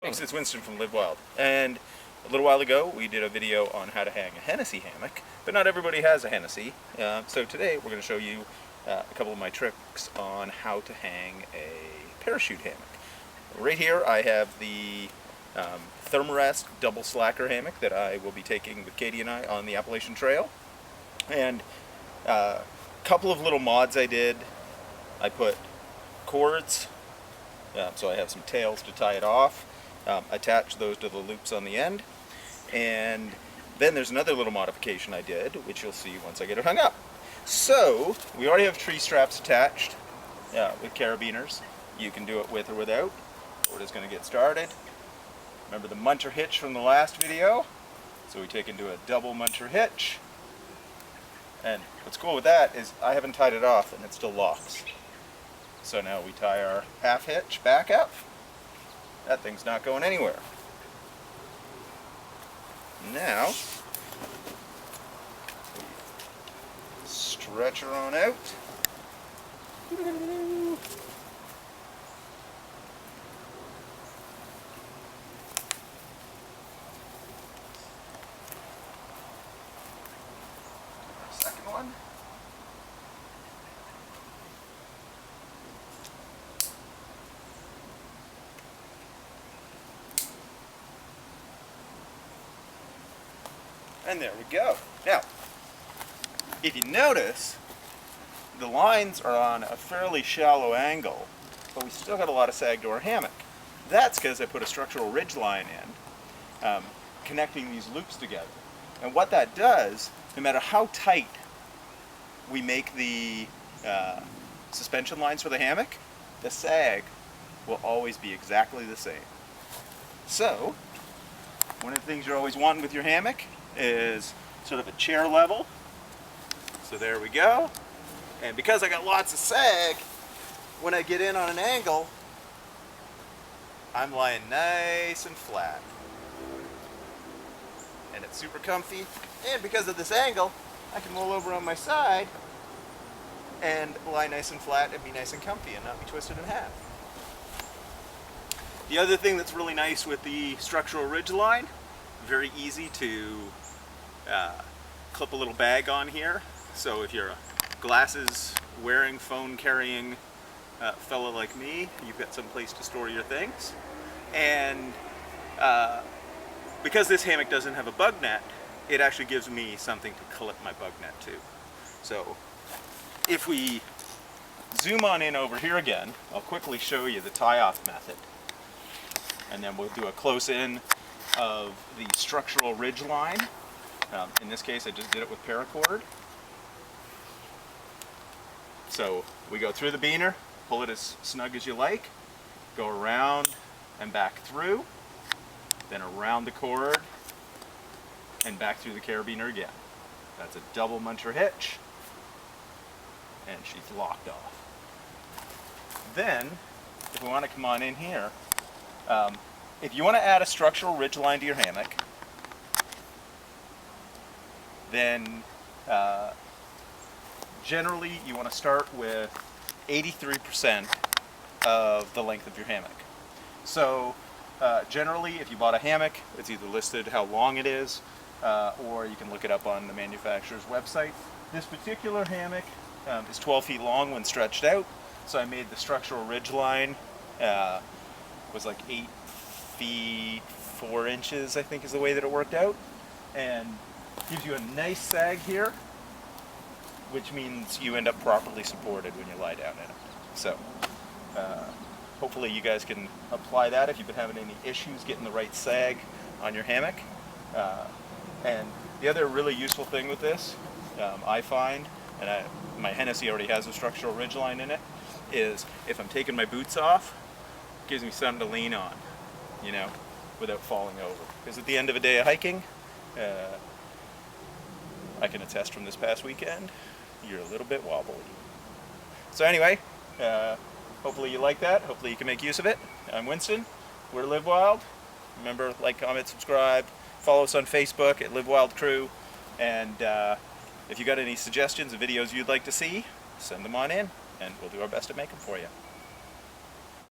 Thanks, it's Winston from LiveWild. And a little while ago we did a video on how to hang a Hennessy hammock, but not everybody has a Hennessy. So today we're going to show you a couple of my tricks on how to hang a parachute hammock. Right here I have the Thermarest double slacker hammock that I will be taking with Katie and I on the Appalachian Trail. And a couple of little mods I did. I put cords, so I have some tails to tie it off. Attach those to the loops on the end, and then there's another little modification I did, which you'll see once I get it hung up. So we already have tree straps attached with carabiners. You can do it with or without. We're just going to get started. Remember the Munter Hitch from the last video? So we take into a double Munter Hitch, and what's cool with that is I haven't tied it off and it still locks. So now we tie our half hitch back up. That thing's not going anywhere. Now, stretch her on out. Second one. And there we go. Now, if you notice, the lines are on a fairly shallow angle, but we still got a lot of sag to our hammock. That's because I put a structural ridgeline in, connecting these loops together. And what that does, no matter how tight we make the suspension lines for the hammock, the sag will always be exactly the same. So, one of the things you're always wanting with your hammock is sort of a chair level. So there we go. And because I got lots of sag, when I get in on an angle, I'm lying nice and flat. And it's super comfy. And because of this angle, I can roll over on my side and lie nice and flat and be nice and comfy and not be twisted in half. The other thing that's really nice with the structural ridgeline, very easy to clip a little bag on here. So if you're a glasses wearing, phone carrying fella like me, you've got some place to store your things. And because this hammock doesn't have a bug net, it actually gives me something to clip my bug net to. So if we zoom on in over here again, I'll quickly show you the tie-off method. And then we'll do a close-in of the structural ridgeline. In this case, I just did it with paracord. So we go through the beaner, pull it as snug as you like, go around and back through, then around the cord, and back through the carabiner again. That's a double Munter Hitch, and she's locked off. Then, if we want to come on in here, if you want to add a structural ridgeline to your hammock, then generally you want to start with 83% of the length of your hammock. So generally if you bought a hammock, it's either listed how long it is, or you can look it up on the manufacturer's website. This particular hammock is 12 feet long when stretched out, so I made the structural ridgeline was like 8 feet 4 inches, I think is the way that it worked out, and gives you a nice sag here, which means you end up properly supported when you lie down in it. So hopefully you guys can apply that if you've been having any issues getting the right sag on your hammock. And the other really useful thing with this, I find, and my Hennessy already has a structural ridgeline in it, is if I'm taking my boots off, it gives me something to lean on, you know, without falling over. Because at the end of a day of hiking, I can attest from this past weekend, you're a little bit wobbly. So anyway, hopefully you like that. Hopefully you can make use of it. I'm Winston. We're LiveWild. Remember, like, comment, subscribe. Follow us on Facebook at LiveWild Crew. And if you got any suggestions of videos you'd like to see, send them on in, and we'll do our best to make them for you.